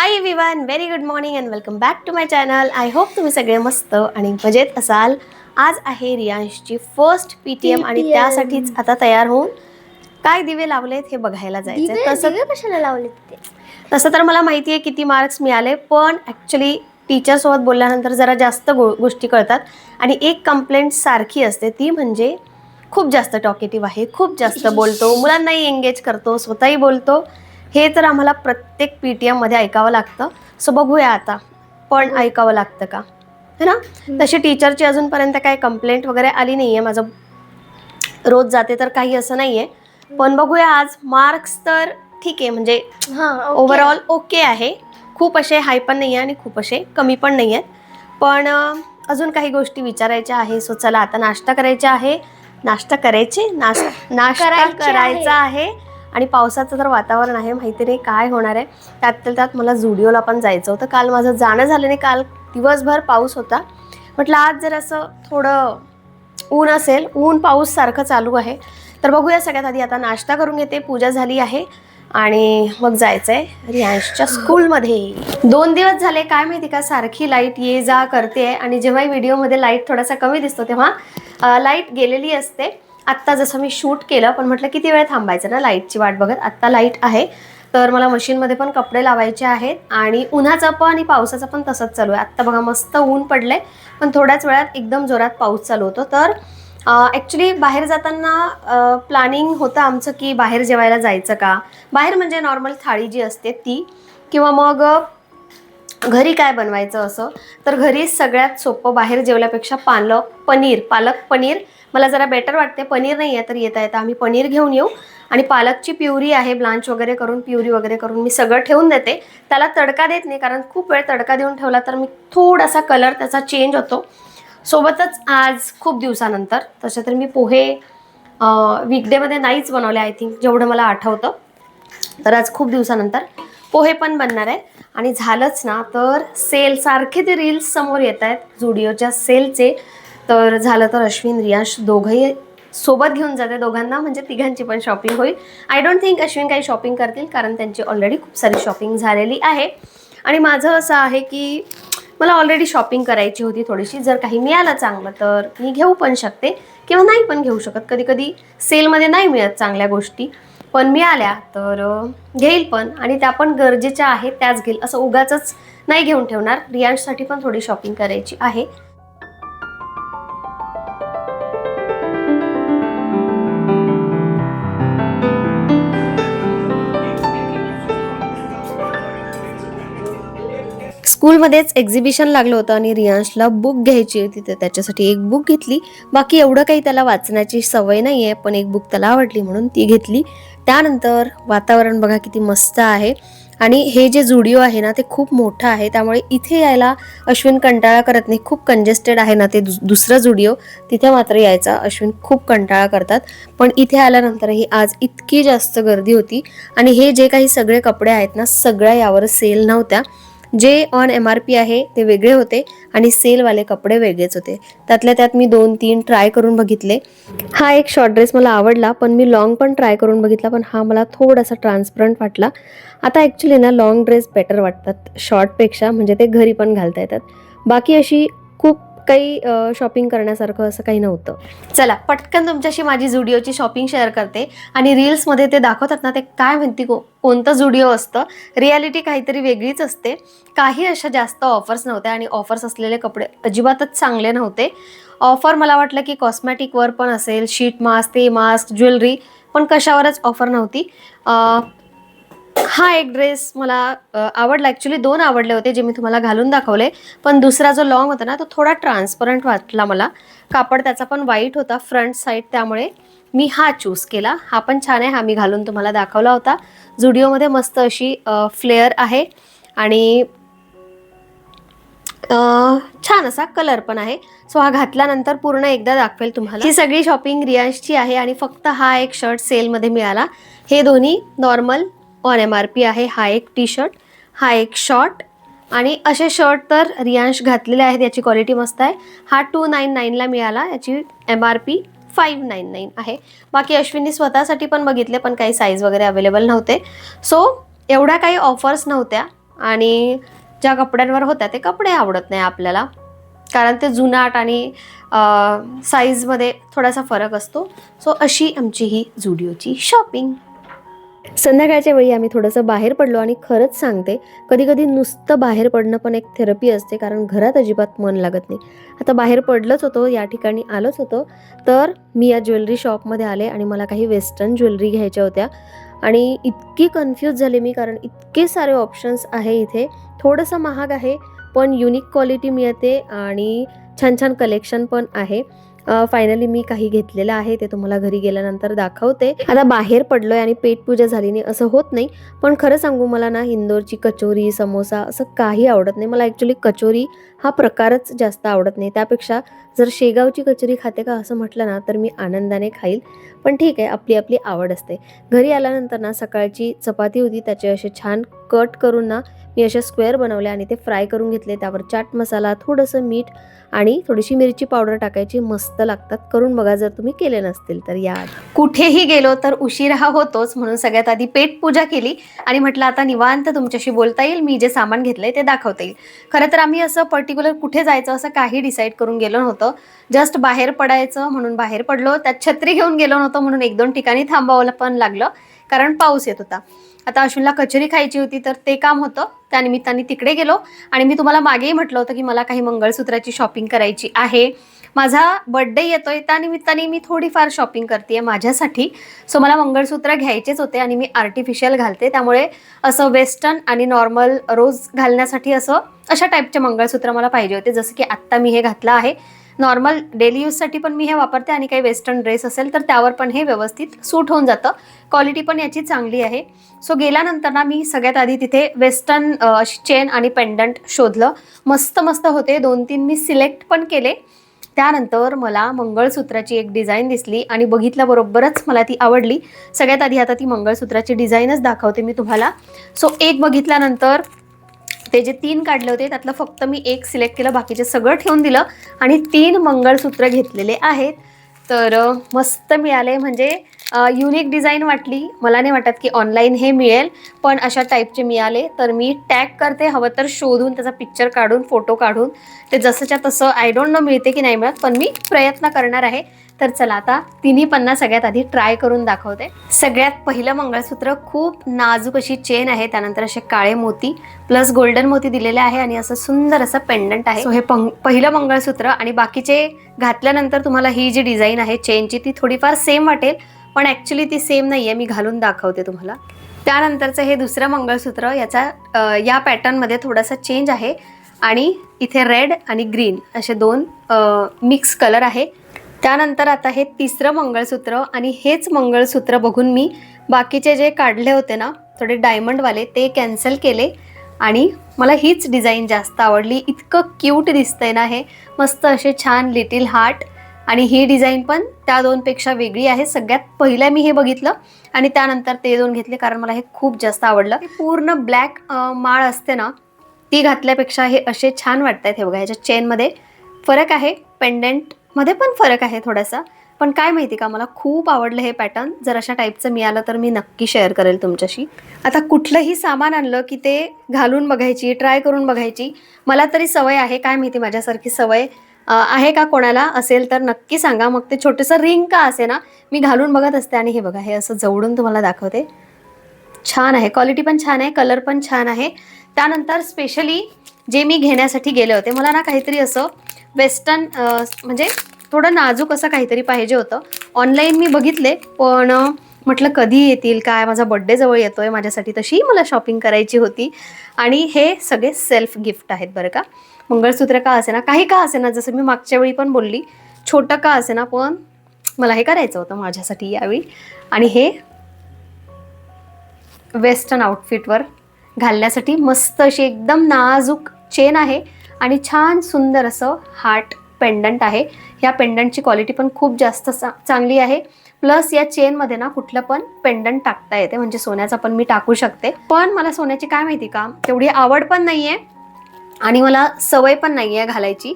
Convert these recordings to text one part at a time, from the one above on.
High everyone, very good morning and welcome back to my channel. I hope तुम्ही सगळे मस्त आणि मजेत असाल. आज आहे रियांशची फर्स्ट पीटीएम आणि त्यासाठीच आता तयार होऊन काय दिवे लावलेत हे बघायला जायचंय. दिवे कशाला लावलेत ते? तसं तर मला माहिती आहे किती मार्क्स मिळाले, पण ॲक्च्युली टीचरसोबत बोलल्यानंतर जरा जास्त गोष्टी कळतात. आणि एक कंप्लेंट सारखी असते, ती म्हणजे खूप जास्त टॉकेटिव्ह आहे, खूप जास्त बोलतो, मुलांनाही एंगेज करतो, स्वतःही बोलतो. हे तर आम्हाला प्रत्येक पीटीएममध्ये ऐकावं लागतं. सो बघूया आता पण ऐकावं लागतं का, है ना. तशी टीचरची अजूनपर्यंत काही कंप्लेंट वगैरे आली नाही आहे. माझं रोज जाते तर काही असं नाही आहे, पण बघूया आज. मार्क्स तर ठीक आहे, म्हणजे ओव्हरऑल ओके आहे. खूप असे हाय पण नाही आहे आणि खूप असे कमी पण नाही आहेत. पण अजून काही गोष्टी विचारायच्या आहे. सो चला आता नाश्ता करायचा आहे. नाश्ता करायचा आहे. आणि पावसाचं तर वातावरण आहे, माहिती नाही काय होणार आहे. त्यात मला झुडिओला पण जायचं होतं. काल माझं जाणं झालं नाही. काल दिवसभर पाऊस होता. म्हटलं आज जर असं थोडं ऊन असेल, ऊन पाऊस सारखं चालू आहे. तर बघूया. सगळ्यात आधी आता नाश्ता करून घेते. पूजा झाली आहे आणि मग जायचंय रियांशच्या स्कूलमध्ये. 2 दिवस झाले काय माहिती का, सारखी लाईट ये जा करते आहे. आणि जेव्हाही व्हिडिओमध्ये लाईट थोडासा कमी दिसतो तेव्हा लाईट गेलेली असते. आत्ता जसं मी शूट केलं, पण म्हटलं किती वेळ थांबायचं ना लाईटची वाट बघत. आत्ता लाईट आहे तर मला मशीनमध्ये पण कपडे लावायचे आहेत. आणि उन्हाचं पण आणि पावसाचं पण तसंच चालू आहे. आत्ता बघा मस्त ऊन पडलंय, पण थोड्याच वेळात एकदम जोरात पाऊस चालू होतो. तर ॲक्च्युली बाहेर जाताना प्लॅनिंग होतं आमचं की बाहेर जेवायला जायचं का. बाहेर म्हणजे नॉर्मल थाळी जी असते ती, किंवा मग घरी काय बनवायचं असं. तर घरी सगळ्यात सोपं बाहेर जेवल्यापेक्षा पालक पनीर मला जरा बेटर वाटते. पनीर नाही आहे तर येता आम्ही पनीर घेऊन येऊ. आणि पालकची प्युरी आहे, ब्लांच वगैरे करून प्युरी वगैरे करून मी सगळं ठेवून देते. त्याला तडका देत नाही, कारण खूप वेळ तडका देऊन ठेवला तर मी थोडासा कलर त्याचा चेंज होतो. सोबतच आज खूप दिवसानंतर, तसे तर मी पोहे वीकडेमध्ये नाहीच बनवले आय थिंक, जेवढं मला आठवतं. तर आज खूप दिवसानंतर पोहे पण बनणार आहे. आणि झालंच ना तर सेल सारखे ते रील्स समोर येत आहेत झुडिओच्या सेलचे. तर झालं तर अश्विन रियांश दोघंही सोबत घेऊन जाते. दोघांना म्हणजे तिघांची पण शॉपिंग होईल. आय डोंट थिंक अश्विन काही शॉपिंग करतील, कारण त्यांची ऑलरेडी खूप सारी शॉपिंग झालेली आहे. आणि माझं असं आहे की मला ऑलरेडी शॉपिंग करायची होती थोडीशी. जर काही मिळालं चांगलं तर मी घेऊ पण शकते किंवा नाही पण घेऊ शकत. कधी कधी सेलमध्ये नाही मिळत चांगल्या गोष्टी, पण मिळाल्या तर घेईल पण. आणि त्या पण गरजेच्या आहेत त्याच घेईल, असं उगाचच नाही घेऊन ठेवणार. रियांशसाठी पण थोडी शॉपिंग करायची आहे. स्कूलमध्येच एक्झिबिशन लागलं होतं आणि रियांशला बुक घ्यायची होती, तर त्याच्यासाठी एक बुक घेतली. बाकी एवढं काही त्याला वाचण्याची सवय नाही आहे, पण एक बुक त्याला आवडली म्हणून ती घेतली. त्यानंतर वातावरण बघा किती मस्त आहे. आणि हे जे झुडिओ आहे ना ते खूप मोठं आहे, त्यामुळे इथे यायला अश्विन कंटाळा करत नाही. खूप कंजेस्टेड आहे ना ते दुसरं झुडिओ, तिथे मात्र यायचा अश्विन खूप कंटाळा करतात. पण इथे आल्यानंतरही आज इतकी जास्त गर्दी होती. आणि हे जे काही सगळे कपडे आहेत ना, सगळ्या यावर सेल नव्हत्या. जे ऑन MRP आहे ते वेगळे होते आणि सेलवाले कपडे वेगळेच होते. त्यातल्या त्यात मी 2-3 ट्राय करून बघितले. हा एक शॉर्ट ड्रेस मला आवडला, पण मी लॉंग पण ट्राय करून बघितला, पण हा मला थोडासा ट्रान्सपरंट वाटला. आता ॲक्च्युली ना लॉंग ड्रेस बेटर वाटतात शॉर्टपेक्षा, म्हणजे ते घरी पण घालता येतात. बाकी अशी खूप काही शॉपिंग करण्यासारखं असं काही नव्हतं. चला पटकन तुमच्याशी माझी झुडिओची शॉपिंग शेअर करते. आणि रील्समध्ये ते दाखवतात ना, ते काय म्हणते कोणतं झुडिओ असतं, रियालिटी काहीतरी वेगळीच असते. काही अशा जास्त ऑफर्स नव्हत्या आणि ऑफर्स असलेले कपडे अजिबातच चांगले नव्हते. ऑफर मला वाटलं की कॉस्मॅटिकवर पण असेल, शीट मास्क, ते मास्क, ज्वेलरी, पण कशावरच ऑफर नव्हती. हा एक ड्रेस मला आवडला. ॲक्च्युली 2 आवडले होते जे मी तुम्हाला घालून दाखवले, पण दुसरा जो लॉंग होता ना तो थोडा ट्रान्सपरंट वाटला मला. कापड त्याचा पण व्हाईट होता फ्रंट साईड, त्यामुळे मी हा चूज केला. हा पण छान आहे, हा मी घालून तुम्हाला दाखवला होता. झुडिओमध्ये मस्त अशी फ्लेअर आहे आणि छान असा कलर पण आहे. सो हा घातल्यानंतर पूर्ण एकदा दाखवेल तुम्हाला. ही सगळी शॉपिंग रियांशची आहे आणि फक्त हा एक शर्ट सेलमध्ये मिळाला. हे दोन्ही नॉर्मल ऑन MRP आहे. हा एक टी शर्ट, हा एक शॉर्ट. आणि असे शर्ट तर रियांश घातलेले आहेत, याची क्वालिटी मस्त आहे. हा 299ला मिळाला, याची MRP 599 आहे. बाकी अश्विनी स्वतःसाठी पण बघितले, पण काही साईज वगैरे अवेलेबल नव्हते. सो एवढ्या काही ऑफर्स नव्हत्या आणि ज्या कपड्यांवर होत्या ते कपडे आवडत नाही आपल्याला, कारण ते जुनाट आणि साईजमध्ये थोडासा फरक असतो. सो अशी आमची ही झुडिओची शॉपिंग. संध्याकाळच्या वेळी आम्ही थोडंसं बाहेर पडलो आणि खरंच सांगते, कधी कधी नुसतं बाहेर पडणं पण एक थेरपी असते, कारण घरात अजिबात मन लागत नाही. आता बाहेर पडलंच होतो, या ठिकाणी आलोच होतो, तर मी या ज्वेलरी शॉपमध्ये आले आणि मला काही वेस्टर्न ज्वेलरी घ्यायच्या होत्या. आणि इतकी कन्फ्यूज झाले मी, कारण इतके सारे ऑप्शन्स आहे इथे. थोडंसं महाग आहे पण युनिक क्वालिटी मिळते आणि छान छान कलेक्शन पण आहे. फायनली मी काही घेतलेलं आहे, ते तुम्हाला घरी गेल्यानंतर दाखवते. आता बाहेर पडलोय आणि पेटपूजा झाली नाही असं होत नाही, पण खरं सांगू मला ना इंदोरची कचोरी, समोसा असं काही आवडत नाही. मला ॲक्च्युली कचोरी हा प्रकारच जास्त आवडत नाही. त्यापेक्षा जर शेगावची कचोरी खाते का असं म्हटलं ना तर मी आनंदाने खाईल. पण ठीक आहे, आपली आपली आवड असते. घरी आल्यानंतर ना सकाळची चपाती होती, त्याचे असे छान कट करून ना मी असे स्क्वेअर बनवले आणि ते फ्राय करून घेतले. त्यावर चाट मसाला, थोडंसं मीठ आणि थोडीशी मिरची पावडर टाकायची. मस्त लागतात, करून बघा जर तुम्ही केले नसतील तर. या कुठेही गेलो तर उशीर हा होतोच, म्हणून सगळ्यात आधी पेट पूजा केली आणि म्हटलं आता निवांत तुमच्याशी बोलता येईल, मी जे सामान घेतलंय ते दाखवता येईल. खरं तर आम्ही असं पर्टिक्युलर कुठे जायचं असं काही डिसाईड करून गेलो नव्हतं. जस्ट बाहेर पडायचं म्हणून बाहेर पडलो. त्यात छत्री घेऊन गेलो नव्हतो म्हणून 1-2 ठिकाणी थांबावं पण लागलं, कारण पाऊस येत होता. आता अश्विनला कचोरी खायची होती तर ते काम होतं, त्यानिमित्ताने तिकडे गेलो. आणि मी तुम्हाला मागेही म्हटलं होतं की मला काही मंगळसूत्राची शॉपिंग करायची आहे. माझा बर्थडे येतोय, त्यानिमित्ताने मी थोडीफार शॉपिंग करते माझ्यासाठी. सो मला मंगळसूत्र घ्यायचेच होते आणि मी आर्टिफिशियल घालते, त्यामुळे असं वेस्टर्न आणि नॉर्मल रोज घालण्यासाठी अशा टाईपचे मंगळसूत्र मला पाहिजे होते. जसं की आत्ता मी हे घातलं आहे. नॉर्मल डेली यूजसाठी पण मी हे वापरते आणि काही वेस्टर्न ड्रेस असेल तर त्यावर पण हे व्यवस्थित सूट होऊन जातं. क्वालिटी पण याची चांगली आहे. सो गेल्यानंतर ना मी सगळ्यात आधी तिथे वेस्टर्न चेन आणि पेंडंट शोधलं. मस्त मस्त होते, 2-3 मी सिलेक्ट पण केले. त्यानंतर मला मंगळसूत्राची एक डिझाईन दिसली आणि बघितल्याबरोबरच मला ती आवडली. सगळ्यात आधी आता ती मंगळसूत्राची डिझाईनच दाखवते मी तुम्हाला. सो एक बघितल्यानंतर ते जे 3 काढले होते त्यातलं फक्त मी एक सिलेक्ट केलं, बाकीचे सगळं ठेवून दिलं आणि 3 मंगळसूत्र घेतलेले आहेत. तर मस्त मिळाले, म्हणजे युनिक डिझाईन वाटली. मला नाही वाटत की ऑनलाईन हे मिळेल, पण अशा टाईपचे मिळाले. तर मी टॅग करते, हवं तर शोधून त्याचा पिक्चर काढून, फोटो काढून ते जसंच्या तसं. आय डोंट नो मिळते की नाही मिळत, पण मी प्रयत्न करणार आहे. तर चला आता तिन्ही पन्ना सगळ्यात आधी ट्राय करून दाखवते. सगळ्यात पहिलं मंगळसूत्र खूप नाजूक अशी चेन आहे, त्यानंतर असे काळे मोती प्लस गोल्डन मोती दिलेले आहे आणि असं सुंदर असं पेंडंट आहे. सो हे पहिलं मंगळसूत्र. आणि बाकीचे घातल्यानंतर तुम्हाला ही जी डिझाईन आहे चेनची ती थोडीफार सेम वाटेल, पण ॲक्च्युली ती सेम नाही आहे. मी घालून दाखवते तुम्हाला. त्यानंतरचं हे दुसरं मंगळसूत्र, याचा या पॅटर्नमध्ये थोडासा चेंज आहे आणि इथे रेड आणि ग्रीन असे 2 मिक्स कलर आहे. त्यानंतर आता हे तिसरं मंगळसूत्र आणि हेच मंगळसूत्र बघून मी बाकीचे जे काढले होते ना थोडे डायमंडवाले ते कॅन्सल केले आणि मला हीच डिझाईन जास्त आवडली. इतकं क्यूट दिसतंय ना हे, मस्त असे छान लिटिल हार्ट. आणि ही डिझाईन पण त्या 2पेक्षा वेगळी आहे. सगळ्यात पहिलं मी हे बघितलं आणि त्यानंतर ते 2 घेतले, कारण मला हे खूप जास्त आवडलं. पूर्ण ब्लॅक माळ असते ना ती घातल्यापेक्षा हे असे छान वाटतात. हे बघा, ह्याच्या चेनमध्ये फरक आहे, पेंडंटमध्ये पण फरक आहे थोडासा, पण काय माहिती का मला खूप आवडलं हे पॅटर्न. जर अशा टाईपचं मिळालं तर मी नक्की शेअर करेल तुमच्याशी. आता कुठलंही सामान आणलं की ते घालून बघायची, ट्राय करून बघायची मला तरी सवय आहे. काय माहिती माझ्यासारखी सवय आहे का कोणाला असेल तर नक्की सांगा. मग ते छोटंसं रिंग का असे ना, मी घालून बघत असते. आणि हे बघा, हे असं जवळून तुम्हाला दाखवते. छान आहे, क्वालिटी पण छान आहे, कलर पण छान आहे. त्यानंतर स्पेशली जे मी घेण्यासाठी गेले होते, मला ना काहीतरी असं वेस्टर्न म्हणजे थोडं नाजूक असं काहीतरी पाहिजे होतं. ऑनलाईन मी बघितले, पण म्हटलं कधी येतील काय, माझा बड्डे जवळ येतोय, माझ्यासाठी तशी मला शॉपिंग करायची होती. आणि हे सगळे सेल्फ गिफ्ट आहेत बरं का. मंगळसूत्र का असे ना, काही का असे ना, जसं मी मागच्या वेळी पण बोलली, छोटं का असे ना, पण मला हे करायचं होतं माझ्यासाठी यावेळी. आणि हे वेस्टर्न आउटफिटवर घालण्यासाठी मस्त अशी एकदम नाजूक चेन आहे आणि छान सुंदर असं हार्ट पेंडंट आहे. ह्या पेंडंटची क्वालिटी पण खूप जास्त चांगली आहे. प्लस या चेनमध्ये ना कुठलं पण पेंडंट टाकता येते, म्हणजे सोन्याचा पण मी टाकू शकते. पण मला सोन्याची काय माहिती का तेवढी आवड पण नाही आहे आणि मला सवय पण नाही आहे घालायची.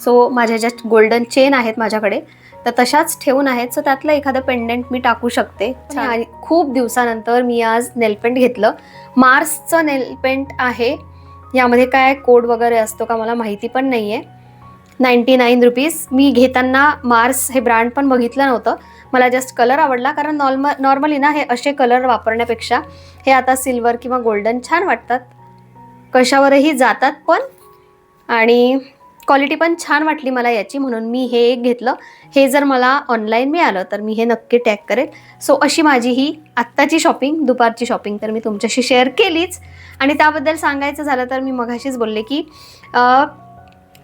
सो माझ्या ज्या गोल्डन चेन आहेत माझ्याकडे तर तशाच ठेवून आहेत. सो त्यातलं एखादं पेंडेंट मी टाकू शकते. आणि खूप दिवसानंतर मी आज नेलपेंट घेतलं. मार्सचं नेलपेंट आहे. यामध्ये काय कोड वगैरे असतो का मला माहिती पण नाही आहे. 99 रुपीज. मी घेताना मार्स हे ब्रँड पण बघितलं नव्हतं. मला जस्ट कलर आवडला, कारण नॉर्मली ना हे असे कलर वापरण्यापेक्षा हे आता सिल्वर किंवा गोल्डन छान वाटतात, कशावरही जातात पण, आणि क्वालिटी पण छान वाटली मला याची, म्हणून मी हे एक घेतलं. हे जर मला ऑनलाईन मिळालं तर मी हे नक्की टॅग करेल. सो अशी माझी ही आत्ताची शॉपिंग, दुपारची शॉपिंग तर मी तुमच्याशी शेअर केलीच. आणि त्याबद्दल सांगायचं झालं तर मी मगाशीच बोलले की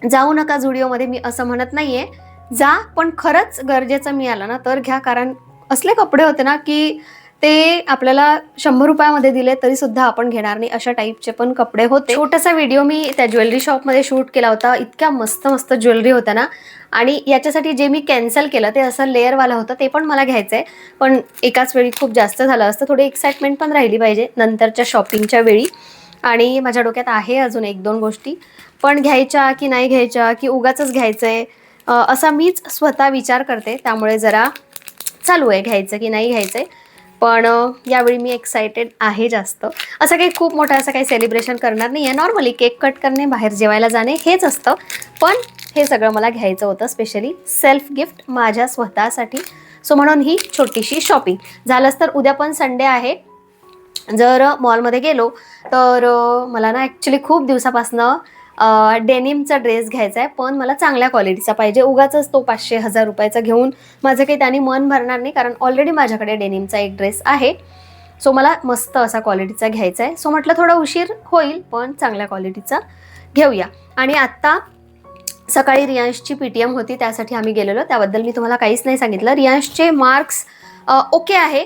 जाऊ नका झुडिओमध्ये, मी असं म्हणत नाही आहे, जा, पण खरंच गरजेचं मिळालं ना तर घ्या. कारण असले कपडे होते ना की ते आपल्याला 100 रुपयामध्ये दिले तरीसुद्धा आपण घेणार नाही, अशा टाईपचे पण कपडे होते. छोटासा व्हिडिओ मी त्या ज्वेलरी शॉपमध्ये शूट केला होता. इतक्या मस्त मस्त ज्वेलरी होत्या ना, आणि याच्यासाठी जे मी कॅन्सल केलं ते असं लेअरवालं होतं, ते पण मला घ्यायचं आहे. पण एकाच वेळी खूप जास्त झालं असतं, थोडी एक्साइटमेंट पण राहिली पाहिजे नंतरच्या शॉपिंगच्या वेळी. आणि माझ्या डोक्यात आहे अजून 1-2 गोष्टी, पण घ्यायच्या की नाही घ्यायच्या, की उगाचच घ्यायचं आहे असा मीच स्वतः विचार करते. त्यामुळे जरा चालू आहे घ्यायचं की नाही घ्यायचं आहे. पण यावेळी मी एक्सायटेड आहे जास्त. असं काही खूप मोठं असं काही सेलिब्रेशन करणार नाही आहे. नॉर्मली केक कट करणे, बाहेर जेवायला जाणे हेच असतं. पण हे सगळं मला घ्यायचं होतं, स्पेशली सेल्फ गिफ्ट माझ्या स्वतःसाठी. सो म्हणून ही छोटीशी शॉपिंग. झालंच तर उद्या पण संडे आहे. जर मॉलमध्ये गेलो तर मला ना ॲक्च्युली खूप दिवसापासनं डेनिमचा ड्रेस घ्यायचा आहे, पण मला चांगल्या क्वालिटीचा पाहिजे. उगाचच तो 500-1000 रुपयाचा घेऊन माझं काही त्याने मन भरणार नाही, कारण ऑलरेडी माझ्याकडे डेनिमचा एक ड्रेस आहे. सो मला मस्त असा क्वालिटीचा घ्यायचा आहे. सो म्हटलं थोडा उशीर होईल, पण चांगल्या क्वालिटीचा घेऊया. आणि आत्ता सकाळी रियांशची PTM होती, त्यासाठी आम्ही गेलेलो. त्याबद्दल मी तुम्हाला काहीच नाही सांगितलं. रियांशचे मार्क्स ओके आहे,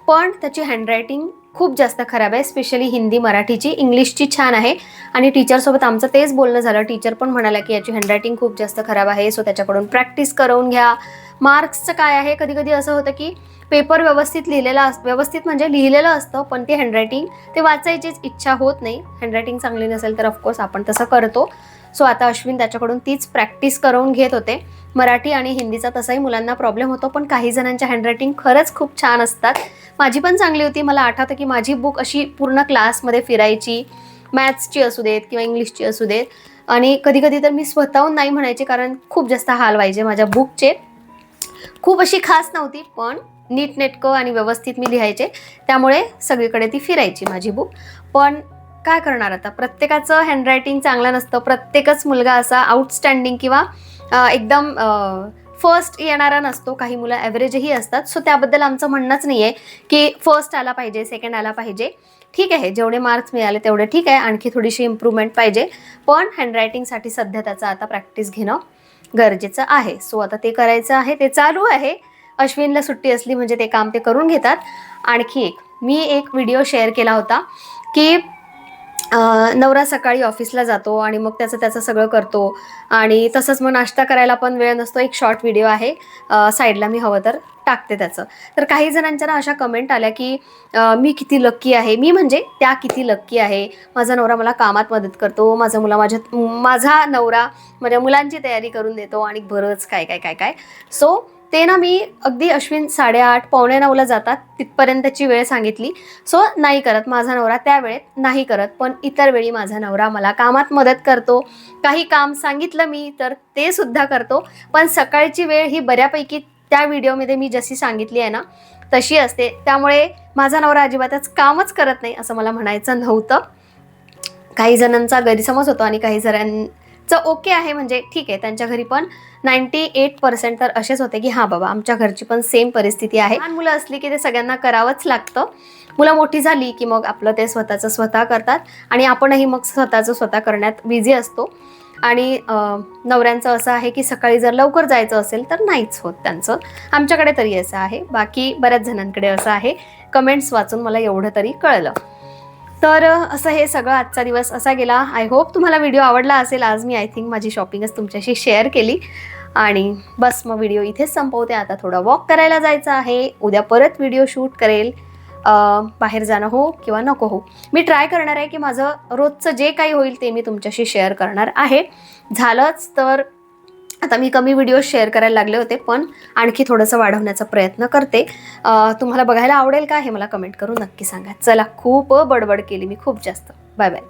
पण त्याची हँडरायटिंग खूप जास्त खराब आहे, स्पेशली हिंदी मराठीची. इंग्लिशची छान आहे. आणि टीचरसोबत आमचं तेच बोलणं झालं. टीचर पण म्हणाल्या की याची हँडरायटिंग खूप जास्त खराब आहे, सो त्याच्याकडून प्रॅक्टिस करून घ्या. मार्क्सचं काय आहे, कधी कधी असं होतं की पेपर व्यवस्थित म्हणजे लिहिलेलं असतं, पण ते हँडरायटिंग ते वाचायचीच इच्छा होत नाही. हँडरायटिंग चांगली नसेल तर ऑफकोर्स आपण तसं करतो. सो आता अश्विन त्याच्याकडून तीच प्रॅक्टिस करून घेत होते. मराठी आणि हिंदीचा तसाही मुलांना प्रॉब्लेम होतो, पण काही जणांच्या हँडरायटिंग खरंच खूप छान असतात. माझी पण चांगली होती. मला आठवतं की माझी बुक अशी पूर्ण क्लासमध्ये फिरायची, मॅथ्सची असू देत किंवा इंग्लिशची असू देत. आणि कधी कधी तर मी स्वतःहून नाही म्हणायचे, कारण खूप जास्त हाल व्हायचे माझ्या बुकचे. खूप अशी खास नव्हती, पण नीटनेटकं आणि व्यवस्थित मी लिहायचे, त्यामुळे सगळीकडे ती फिरायची माझी बुक. पण काय करणार आता, प्रत्येकाचं हँडरायटिंग चांगलं नसतं. प्रत्येकच मुलगा असा आउटस्टँडिंग किंवा एकदम फर्स्ट येणारा नसतो. काही मुलं ॲव्हरेजही असतात. सो त्याबद्दल आमचं म्हणणंच नाही आहे की फर्स्ट आला पाहिजे, सेकंड आला पाहिजे. ठीक आहे, जेवढे मार्क्स मिळाले तेवढे ठीक आहे, आणखी थोडीशी इम्प्रूव्हमेंट पाहिजे. पण हँडरायटिंगसाठी सध्या त्याचं आता प्रॅक्टिस घेणं गरजेचं आहे. सो आता ते करायचं आहे, ते चालू आहे. अश्विनला सुट्टी असली म्हणजे ते काम ते करून घेतात. आणखी मी एक व्हिडिओ शेअर केला होता की नवरा सकाळी ऑफिसला जातो आणि मग त्याचं सगळं करतो, आणि तसंच मग नाश्ता करायला पण वेळ नसतो. एक शॉर्ट व्हिडिओ आहे, साईडला मी हवं तर टाकते त्याचं. तर काही जणांच्या ना अशा कमेंट आल्या की मी किती लक्की आहे, मी म्हणजे त्या किती लक्की आहे, माझा नवरा मला कामात मदत करतो, माझा नवरा माझ्या मुलांची तयारी करून देतो, आणि बरंच काय काय काय काय. सो ते ना मी अगदी अश्विन 8:30 8:45ला जातात तिथपर्यंतची वेळ सांगितली. सो नाही करत माझा नवरा त्या वेळेत, नाही करत. पण इतर वेळी माझा नवरा मला कामात मदत करतो. काही काम सांगितलं मी तर ते सुद्धा करतो. पण सकाळची वेळ ही बऱ्यापैकी त्या व्हिडिओमध्ये मी जशी सांगितली आहे ना तशी असते. त्यामुळे माझा नवरा अजिबातच कामच करत नाही असं मला म्हणायचं नव्हतं. काही जणांचा गैरसमज होतो आणि काही जणांचं ओके आहे, म्हणजे ठीक आहे. त्यांच्या घरी पण 98% तर असेच होते की हां बाबा आमच्या घरची पण सेम परिस्थिती आहे. लहान मुलं असली की ते सगळ्यांना करावंच लागतं. मुलं मोठी झाली की मग आपलं ते स्वतःचं स्वतः करतात, आणि आपणही मग स्वतःचं स्वतः करण्यात बिझी असतो. आणि नवऱ्यांचं असं आहे की सकाळी जर लवकर जायचं असेल तर नाहीच होत त्यांचं. आमच्याकडे तरी असं आहे, बाकी बऱ्याच जणांकडे असं आहे. कमेंट्स वाचून मला एवढं तरी कळलं. तर असं हे सगळं आजचा दिवस असा गेला. आय होप तुम्हाला व्हिडिओ आवडला असेल. आज मी आय थिंक माझी शॉपिंगच तुमच्याशी शेअर केली, आणि बस मग व्हिडिओ इथेच संपवते. आता थोडं वॉक करायला जायचं आहे. उद्या परत व्हिडिओ शूट करेल. बाहेर जाणं हो किंवा नको हो, मी ट्राय करणार आहे की माझं रोजचं जे काही होईल ते मी तुमच्याशी शेअर करणार आहे. झालंच तर आता मी कमी व्हिडिओ शेअर करायला लागले होते, पण आणखी थोडंसं वाढवण्याचा प्रयत्न करते. तुम्हाला बघायला आवडेल का हे मला कमेंट करून नक्की सांगा. चला, खूप बडबड केली मी, खूप जास्त. Bye bye.